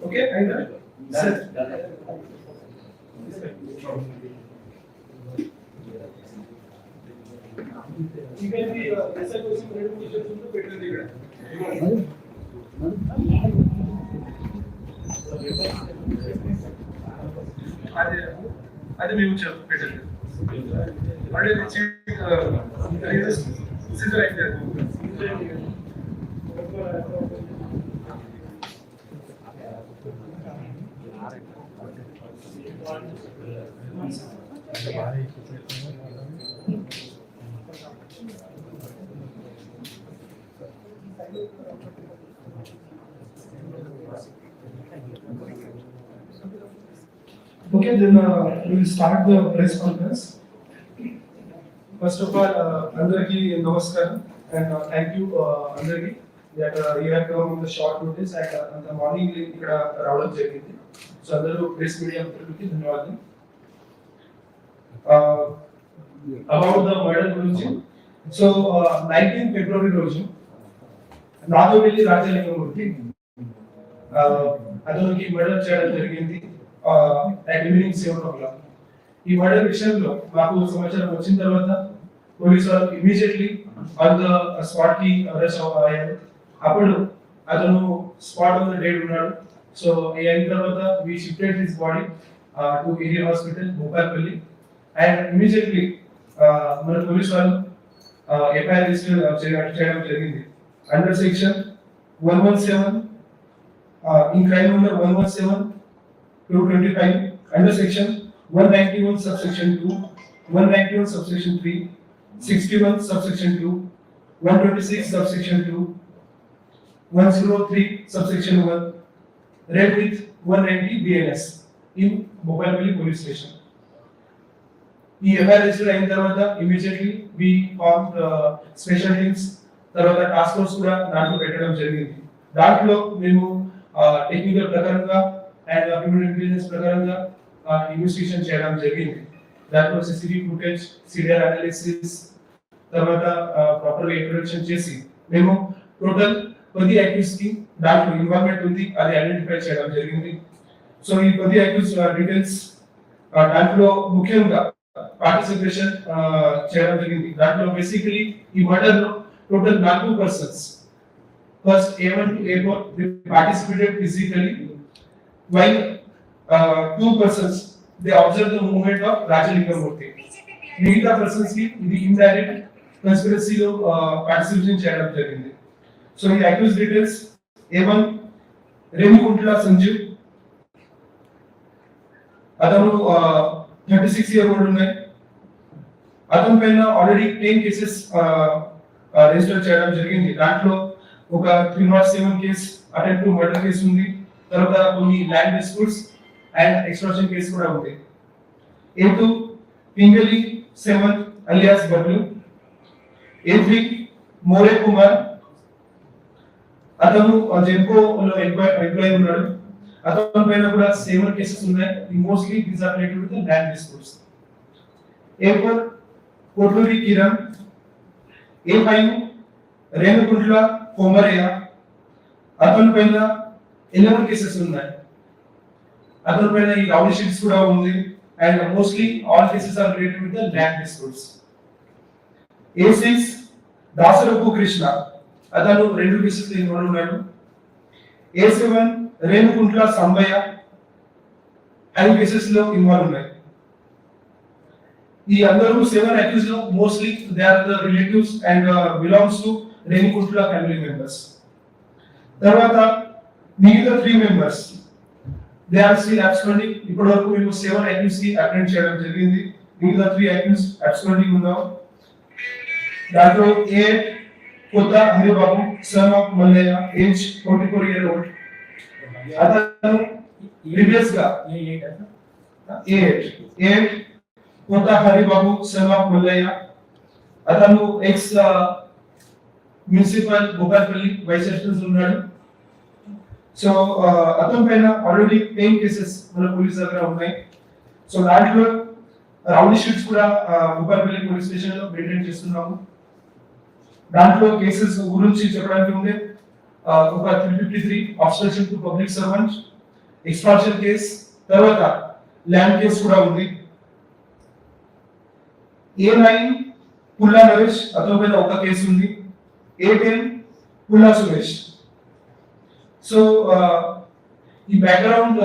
Okay అయిందా sir ఇవేంటి SI కోసం రెండు క్వశ్చన్స్ ఉంటే పెట్టండి ఇక్కడ అదే అదే మేము పెట్టండి అంటే సిద్ధం అయితే Okay, then we will start the press conference. First of all, Andarki Namaskaram and thank you Andarki that you have come on the short notice at the morning ikkada రావడం జరిగింది. So అందరూ ప్రెస్ మీడియా మిత్రులకి ధన్యవాదాలు. About the murder గురించి. So 19 February రోజు నాదోవెల్లి రాజలింగమూర్తి అతనికి murder చేయడం జరిగింది. Evening 7 o'clock. ఈ మర్డర్ విషయంలో మాకు సమాచారం వచ్చిన తర్వాత పోలీసు వాళ్ళు ఇమీడియట్లీ ఆన్ ద స్పాట్ కి అరెస్ట్ అయ్యారు. అప్పుడు అతను స్పాట్ ఆన్ ద డెడ్ ఉన్నాడు. సో అయిన తర్వాత we shifted his body to area hospital Bhupalpalli and immediately మన పోలీసు వాళ్ళు ఎఫ్ఐఆర్ రిజిస్టర్ చేయడం జరిగింది under section 117 in crime number 117/25 under section 191 subsection 2, 191 subsection 3, 61 subsection 2, 126 subsection 2, 103 subsection 1, read with 190 BNS in Bhopalpalli police station. ఈ FIR register అయిన తర్వాత immediately we form special teams తర్వాత task force కూడా దాంట్లో పెట్టడం జరిగింది. దాంట్లో మేము టెక్నికల్ ప్రకారంగా అండ్ హ్యూమన్ ఇంటెలిజెన్స్ ప్రకారంగా ఇన్వెస్టిగేషన్ చేయడం జరిగింది. దాంట్లో సిసిటివి ఫుటేజ్ సిడిఆర్ అనాలిసిస్ తర్వాత ప్రాపర్ ఇంట్రొడక్షన్ చేసి మేము టోటల్ 10 అక్యూజ్ కి దాంట్లో ఇన్వాల్వ్మెంట్ ఉంది అది ఐడెంటిఫై చేయడం జరిగింది. సో ఈ 10 అక్యూజ్ డీటెయిల్స్ దాంట్లో ముఖ్యంగా పార్టిసిపేషన్ చేయడం జరిగింది. దాంట్లో బేసికలీ ఈ మర్డర్ లో total 4 persons first A1 to A4 they participated physically while 2 persons they observed the movement of Rajalingamurthy. మిగతా పర్సన్స్ కి ఇది ఇండైరెక్ట్ కన్స్పిరసీ లో పార్టిసిపేషన్ చేయడం జరిగింది. సో ఈ accuse details A1 Renukuntla Sanjeev అతను 36 year old ఉన్నాయి. అతని పైన ఆల్రెడీ 10 కేసెస్ రిజిస్టర్ చేయడం జరిగింది. దాంట్లో ఒక 307 case attempt to murder case ఉంది. తర్వాత కొన్ని land disputes and extraction case కూడా ఉంది. A2 Pingali 7 alias Bablu. A3 More Kumar అతను జెన్కో లో ఎంప్లాయీ ఉన్నాడు. అతని పైన కూడా 7 కేసెస్ ఉన్నాయి. Mostly these are related with land disputes. A4 Kotluri Kiran. A5 Renukuntla Komaraiah అతని పైన 11 కేసెస్ ఉన్నాయి. అతని పైన ఈ రౌడీ షీట్స్ కూడా ఉంది and mostly all cases are related with the land disputes. A6 Dasarapu Krishna అతను 2 కేసెస్ లో ఇన్వాల్వ్ ఉన్నాడు. A7 రేణుకుంట్ల సంబయ్య 5 కేసెస్ లో ఇన్వాల్వ్ ఉన్నాయి. ఈ అందరూ 7 అక్యూజ్డ్ లో mostly they are the relatives and belongs to Renukuntla family members. తర్వాత మిగతా 3 members they are still absconding. ఇప్పటి వరకు మేము 7 అక్యూజ్ కి అటెండ్ చేయడం జరిగింది. మిగతా 3 అక్యూజ్ అబ్స్కాండింగ్ ఉన్నాం. దాంట్లో A Kotha Haribabu son of Mallaiah age 44 year old. అతను ప్రీవియస్ గా A Kotha Haribabu son of Mallaiah అతను ex municipal Bhupalpalli vice president ఉన్నాడు. సో అతని పైన ఆల్రెడీ 10 కేసెస్ మన పోలీస్ దగ్గర ఉన్నాయి. సో దాంట్లో రౌడీ షీట్స్ కూడా భూపాల్పల్లి పోలీస్ స్టేషన్ లో మెయింటైన్ చేస్తున్నాము. దాంట్లో కేసెస్ గురించి చెప్పడానికి ఉండే ఒక 353 obstruction to public servant, extortion case, తర్వాత ల్యాండ్ కేస్ కూడా ఉంది. A9 పుల్లా నరేష్ అతని పైన ఒక కేసు ఉంది. A10 పుల్లా సురేష్. సో ఈ background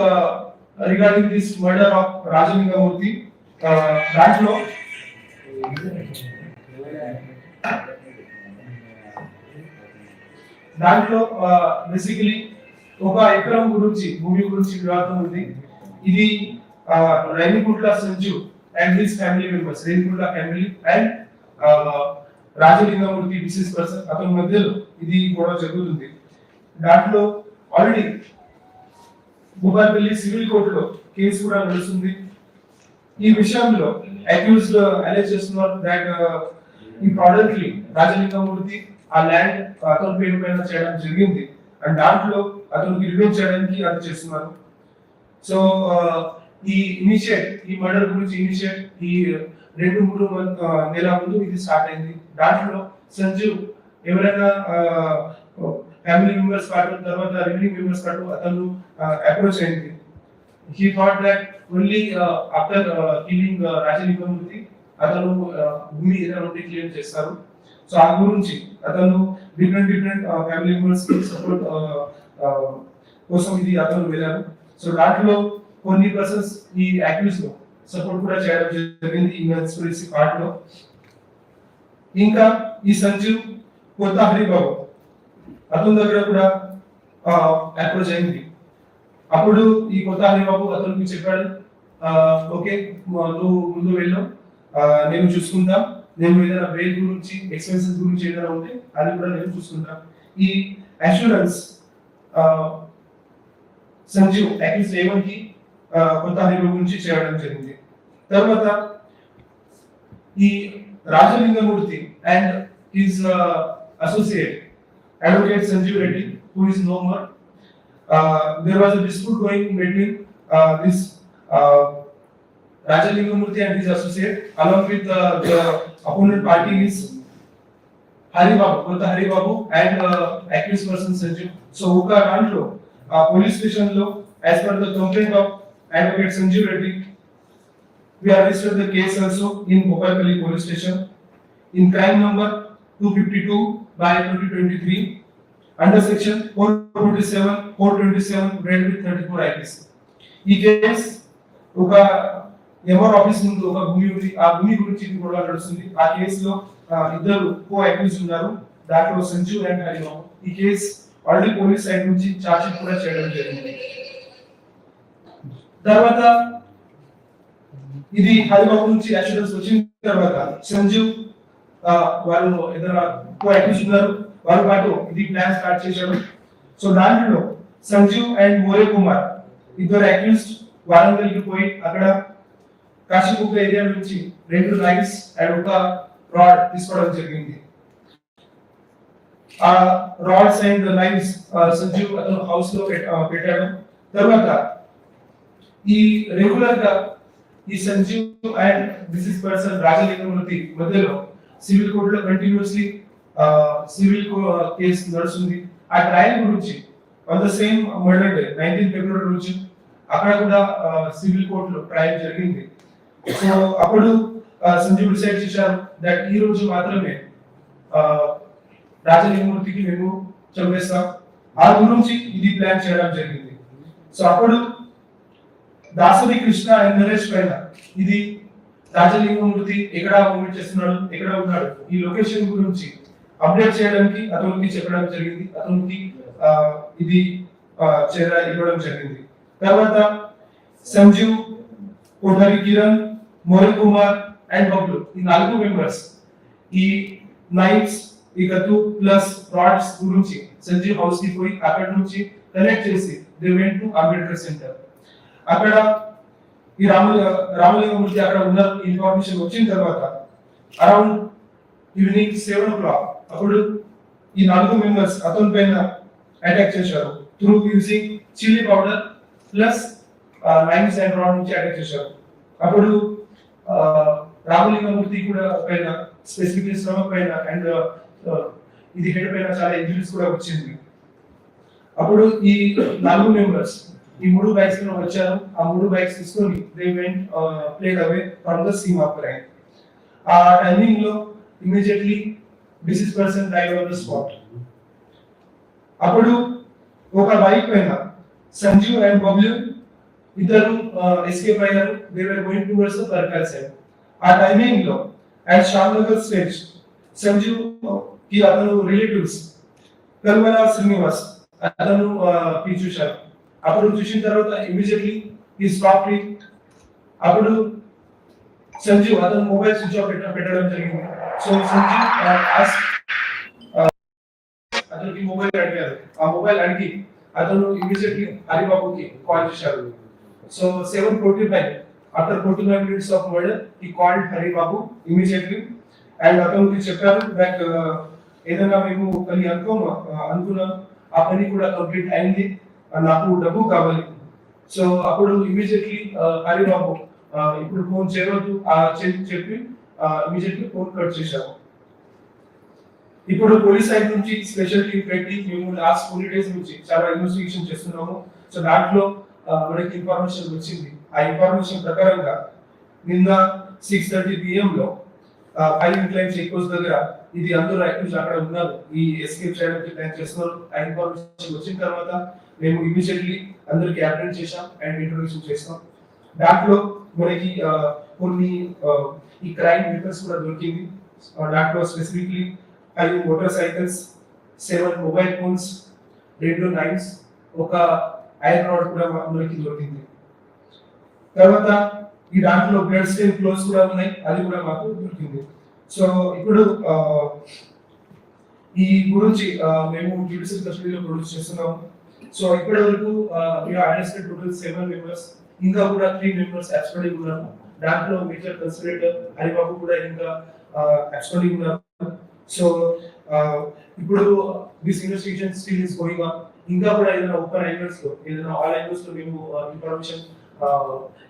regarding this murder of Rajalinga Murthy, దాంట్లో బేసికలీ ఒక ఎకరం గురించి భూమి గురించి వివాదం ఉంది. ఇది Rainikuntla Sanju and his family members, Rainikuntla family and Rajalingamurthy disease person అతని మధ్యలో ఇది గొడవ జరుగుతుంది. దాంట్లో ఆల్రెడీ భూపాలపల్లి సివిల్ కోర్టులో కేసు కూడా నడుస్తుంది. ఈ విషయంలో అక్యూజ్డ్ అలెజ్ చేస్తున్నారు దట్ ఈ ప్రాడక్ట్లీ రాజలింగమూర్తి ఆ ల్యాండ్ అతని పేరు పైన చేయడం జరిగింది అండ్ దాంట్లో అతనికి రివెంజ్ చేయడానికి అది చేస్తున్నారు. సో ఈ మర్డర్ గురించి ఇనిషియేట్ ఈ 2-3 నెలల ముందు ఇది స్టార్ట్ అయింది. దాంట్లో సంజు ఎవరైనా ఫ్యామిలీ మెంబర్స్ పాటు తర్వాత రిమైనింగ్ మెంబర్స్ పాటు అతను అప్రోచ్ అయింది. He thought that only after killing Rajalinga Murthy అతను భూమి ఏదైనా ఉంటే క్లియర్ చేస్తారు. సో ఆ గురించి అతను డిఫరెంట్ ఫ్యామిలీ మెంబర్స్ కి సపోర్ట్ కోసం ఇది అతను వెళ్ళారు. సో దాంట్లో కొన్ని పర్సన్స్ ఈ యాక్టివిస్ట్ లో సపోర్ట్ కూడా చేయడం జరిగింది ఈ కన్స్పిరసీ పార్ట్ లో. ఇంకా ఈ సంజు కొత్త హరిబాబు అతని దగ్గర కూడా అప్రోచ్ అయింది. అప్పుడు ఈ కొత్త హరిబాబు అతనికి చెప్పాడు, ఓకే నువ్వు ముందు వెళ్ళు, నేను చూసుకుంటా, నేను ఏదైనా బెయిల్ గురించి ఎక్స్పెన్సెస్ గురించి ఏదైనా ఉంటే అది కూడా నేను చూసుకుంటా. ఈ అష్యూరెన్స్ సంజు అట్లీస్ట్ ఏమంకి కొత్త హరిబాబు గురించి చేయడం జరిగింది. తర్వాత ఈ Rajalinga Murthy and his associate advocate Sanjeev Reddy, who is no more. There was a dispute going between this Rajalingamurthy and his associate, along with the opponent party is Haribabu and accused person Sanjeev. So, Uka Randlo, police station lo, as per the complaint of advocate Sanjeev Reddy, we have registered the case also in Bhopalpalli police station in crime number 252 by 2023 under section 427 read with 34 IPC. ఈ case ఒక MR office ముందు ఒక భూమి ఉంది, ఆ భూమి గురించి గొడవ నడుస్తుంది. ఆ కేసులో ఇద్దరు కో అక్యూజ్ ఉన్నారు, దాంట్లో సంజు అండ్ హరిబాబు. ఈ కేసు ఆల్రెడీ పోలీస్ సైడ్ నుంచి చార్జ్ షీట్ కూడా చేయడం జరిగింది. తర్వాత ఇది హరిబాబు నుంచి అష్యూరెన్స్ వచ్చిన తర్వాత సంజు వాళ్ళు ఏదైనా కో అక్యూజ్ ఉన్నారు, వాళ్ళ పాటు ఇది ప్లాన్ స్టార్ట్ చేశాడు. సో దాంట్లో సంజీవ్ అండ్ మోరే కుమార్ ఇద్దరు అక్యూజ్డ్ వారంగల్కి పోయి అక్కడ కాశీబుగ్గ ఏరియా నుంచి 2 లైన్స్ అండ్ ఒక రాడ్ తీసుకోవడం జరిగింది. ఆ రాడ్స్ అండ్ లైన్స్ సంజీవ్ అతను హౌస్ లో పెట్టాడు. తర్వాత ఈ రెగ్యులర్ గా ఈ Sanjeev and deceased person Rajalingamurthy మధ్యలో సివిల్ కోర్ట్ లో కంటిన్యూస్లీ సివిల్ కేసు నడుస్తుంది. ఆ ట్రయల్ గురించి on the same murder day 19 February రోజు అక్కడ కూడా సివిల్ కోర్ట్ లో ట్రయల్ జరిగింది. సో అప్పుడు సంజీవ్ డిసైడ్ చేశారు దట్ ఈ రోజు మాత్రమే రాజలింగమూర్తికి మేము చంపేస్తాం. ఆ గురించి ఇది ప్లాన్ చేయడం జరిగింది. సో అప్పుడు దాసరి కృష్ణ అండ్ నరేష్ పైన ఇది రాజలింగమూర్తి ఎక్కడ మూవ్ చేస్తున్నాడు, ఎక్కడ ఉన్నాడు, ఈ లొకేషన్ గురించి అప్డేట్ చేయడానికి అతనికి చెప్పడం జరిగింది. అతనికి ఇది ఇవ్వడం జరిగింది. తర్వాత సంజీవ్, కోఠారి కిరణ్, మోహన్ కుమార్ అండ్ బబ్లు ఈ 4 మెంబర్స్ ఈ నైఫ్స్ ఈ కత్తు ప్లస్ రాడ్స్ గురించి సంజీవ్ హౌస్ కి పోయి అక్కడ నుంచి కలెక్ట్ చేసి they went to Ambedkar centre. అక్కడ ఈ రామలింగమూర్తి అక్కడ ఉన్న ఇన్ఫర్మేషన్ వచ్చిన తర్వాత అరౌండ్ ఈవినింగ్ 7 o'clock అప్పుడు ఈ 4 మెంబర్స్ అతని పైన అటాక్ చేశారు. Through using chilli powder plus nines and rod నుంచి అటాక్ చేశారు. అప్పుడు రామలింగమూర్తి కూడా పైన స్పెసిఫిక్ స్టమక్ పైన అండ్ ఇది హెడ్ పైన చాలా ఇంజరీస్ కూడా వచ్చింది. అప్పుడు ఈ 4 మెంబర్స్ ఈ 3 బైక్స్ లో వచ్చారు. ఆ 3 బైక్స్ తీసుకొని they went fled away from the scene of crime. ఆ టైమింగ్ లో immediately deceased person died on the spot. అప్పుడు ఒక బైక్ పైన సంజీవ్ అండ్ బబ్లు ఇద్దరు ఎస్కేప్ అయ్యారు. They were going towards the Parkal side. ఆ టైమింగ్ లో అట్ షామ్నగర్ స్టేజ్ సంజీవ్ కి అతను రిలేటివ్స్ కల్మల శ్రీనివాస్ అతను చూశారు. అప్పుడు చూసిన తర్వాత ఇమీడియట్లీ ఈ స్టాప్. అప్పుడు సంజీవ్ అతను మొబైల్ స్విచ్ ఆఫ్ పెట్టడం జరిగింది. సో సంజీవ్ అతనికి మొబైల్ అడిగారు. ఆ మొబైల్ అడిగి అతను ఇమీడియట్లీ హరిబాబుకి కాల్ చేశారు. So 7:45 after 45 minutes of murder he called Haribabu immediately and అతనికి చెప్పారు దట్ ఏదైనా మేము పని అనుకున్నాం, ఆ పని కూడా కంప్లీట్ అయింది, నాకు డబ్బు కావాలి. సో అప్పుడు ఇమీడియట్లీ హరిబాబు ఇప్పుడు ఫోన్ చేయవద్దు చెప్పి ఇమీడియట్లీ ఫోన్ కట్ చేశారు. ఇప్పుడు పోలీస్ సైడ్ నుంచి స్పెషల్ టీం పెట్టి మేము లాస్ట్ 20 days నుంచి చాలా ఇన్వెస్టిగేషన్ చేస్తున్నాము. సో దాంట్లో మనకి ఇన్ఫర్మేషన్ వచ్చింది. ఆ ఇన్ఫర్మేషన్ ప్రకారంగా నిన్న 6:30 PM లో 5 ఇంక్లైన్ చెక్ పోస్ట్ దగ్గర ఇది అందరూ యాక్టివ్స్ అక్కడ ఉన్నారు, ఈ ఎస్కేప్ చేయడానికి ప్లాన్ చేస్తున్నారు. ఆ ఇన్ఫర్మేషన్ వచ్చిన తర్వాత మేము ఇమీడియట్లీ అందరికి అప్డేట్ చేశాం అండ్ ఇంట్రొడ్యూషన్ చేస్తాం. దాంట్లో మనకి కొన్ని ఈ క్రైమ్ వెపన్స్ కూడా దొరికింది. దాంట్లో specifically 5 motor cycles, 7 mobile phones, 2 knifes, ఒక ఐరన్ రాడ్ కూడా మనకి దొరికింది. తర్వాత ఈ దాంట్లో బ్లడ్ స్టెయిన్ క్లోత్స్ కూడా ఉన్నాయి, అది కూడా మాకు దొరికింది. సో ఇప్పుడు ఈ గురించి మేము జ్యుడిషియల్ కస్టడీలో ప్రొడ్యూస్ చేస్తున్నాము. సో ఇప్పటి వరకు అరెస్టెడ్ టోటల్ 7 మెంబర్స్, ఇంకా కూడా 3 మెంబర్స్ అబ్స్కాండింగ్ ఉన్నారు. దాంట్లో మేజర్ కన్సిడరేటర్ హరిబాబు కూడా ఇంకా అబ్స్కాండింగ్ ఉన్నారు. సో ఇప్పుడు this investigation still is going on. ఇంకా కూడా ఏదైనా ఓపెన్ యాంగిల్స్ లో, ఏదైనా ఆల్ యాంగిల్స్ లో మేము ఇన్ఫర్మేషన్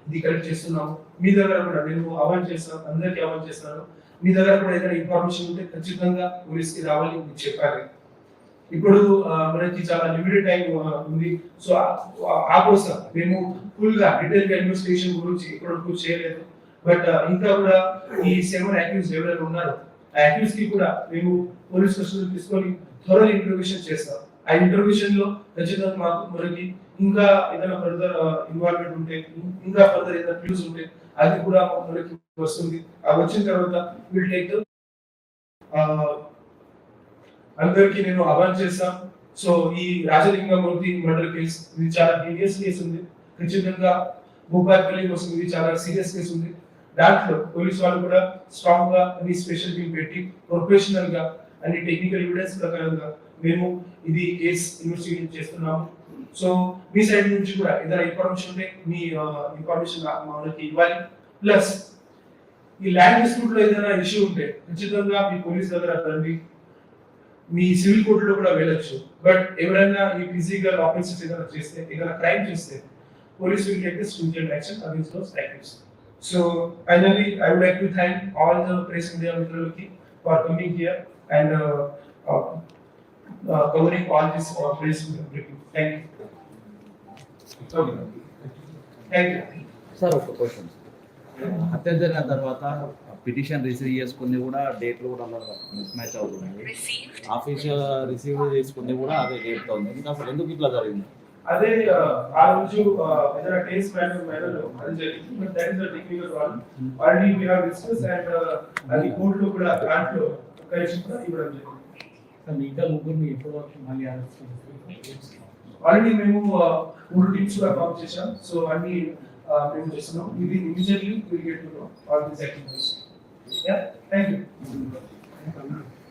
ఇది కలెక్ట్ చేస్తున్నాము. మీ దగ్గర కూడా నేను అవాయిడ్ చేస్తాను, అందరికీ అవాయిడ్ చేస్తాను. మీ దగ్గర కూడా ఏదైనా ఇన్ఫర్మేషన్ ఉంటే ఖచ్చితంగా పోలీస్కి రావాలి, మీకు చెప్పాలి. ఇప్పుడు మనకి చాలా లిమిటెడ్ టైం ఉంది. సో ఆ కోసం మేము ఫుల్ గా డీటెయిల్ గా ఇన్వెస్టిగేషన్ గురించి ఇప్పటివరకు చేయలేదు. బట్ ఇంకా కూడా ఈ 7 యాక్టివ్స్ ఎవరైనా ఉన్నారు, ఆ యాక్టివ్స్ కి కూడా మేము పోలీస్ కస్టడీ తీసుకొని త్వరగా ఇంటర్వ్యూషన్ చేస్తాం. ఆ ఇంటర్వ్యూషన్ లో ఖచ్చితంగా మనకి ఇంకా ఏదైనా ఫర్దర్ ఇన్వాల్వ్మెంట్ ఉంటే, ఇంకా ఫర్దర్ ఏదైనా క్లూస్ ఉంటే అది కూడా మనకి వస్తుంది. ఆ వచ్చిన తర్వాత విల్ టేక్ అందరికి నేను అవాయిడ్ చేస్తాను. సో ఈ రాజలింగమూర్తి మర్డర్ కేసు ఇది చాలా హీనియస్ కేసు ఉంది. ఖచ్చితంగా భూపాలపల్లి కోసం ఇది చాలా సీరియస్ కేసు ఉంది. దాంట్లో పోలీస్ వాళ్ళు కూడా స్ట్రాంగ్ గా అన్ని స్పెషల్ టీం పెట్టి ప్రొఫెషనల్ గా అన్ని టెక్నికల్ ఎవిడెన్స్ ప్రకారంగా మేము ఇది కేసు ఇన్వెస్టిగేషన్ చేస్తున్నాము. సో మీ సైడ్ నుంచి కూడా ఏదైనా ఇన్ఫర్మేషన్ ఉంటే మీ ఇన్ఫర్మేషన్ మనకి ఇవ్వాలి. ప్లస్ ఈ ల్యాండ్ డిస్ప్యూట్ లో ఏదైనా ఇష్యూ ఉంటే ఖచ్చితంగా మీ పోలీస్ దగ్గర రండి. మీ సివిల్ కోర్టులో కూడా వెళ్ళొచ్చు. బట్ ఎవరైనా ఈ ఫిజికల్ ఆఫెన్సెస్ ఏదైనా చేస్తే, ఏదైనా క్రైమ్ చేస్తే, police will take this stringent action against those actives. So finally, I would like to thank all the press media mitralaki for coming here and covering all this press briefing. Thank you. Thank you. Sir, ఒక question. హత్య జరిగిన తర్వాత petition receive చేసుకుంది కూడా డేట్లు కూడా అలా miss match అవుతుంది. ఆఫీషియల్ రిసీవ్ చేసుకుంది కూడా అదే డేట్తో ఉంది. ఇంకా అసలు ఎందుకు ఇట్లా జరిగింది? అదే ఆ రోజు ఏదైనా టేస్ట్ మేనర్ అది జరిగింది. But that is the technical one. Already we have discuss and అది కోర్టులో కూడా దాంట్లో కరెక్షన్ కూడా ఇవ్వడం జరిగింది. మిగతా ముగ్గురిని ఎప్పుడు వరకు మళ్ళీ అరెస్ట్ చేస్తారు? ఆల్రెడీ మేము 3 టీమ్స్ కూడా ఫామ్ చేశాం. సో అన్ని మేము చేస్తున్నాం. ఇది immediately will get to know all these activities. Yeah, thank you.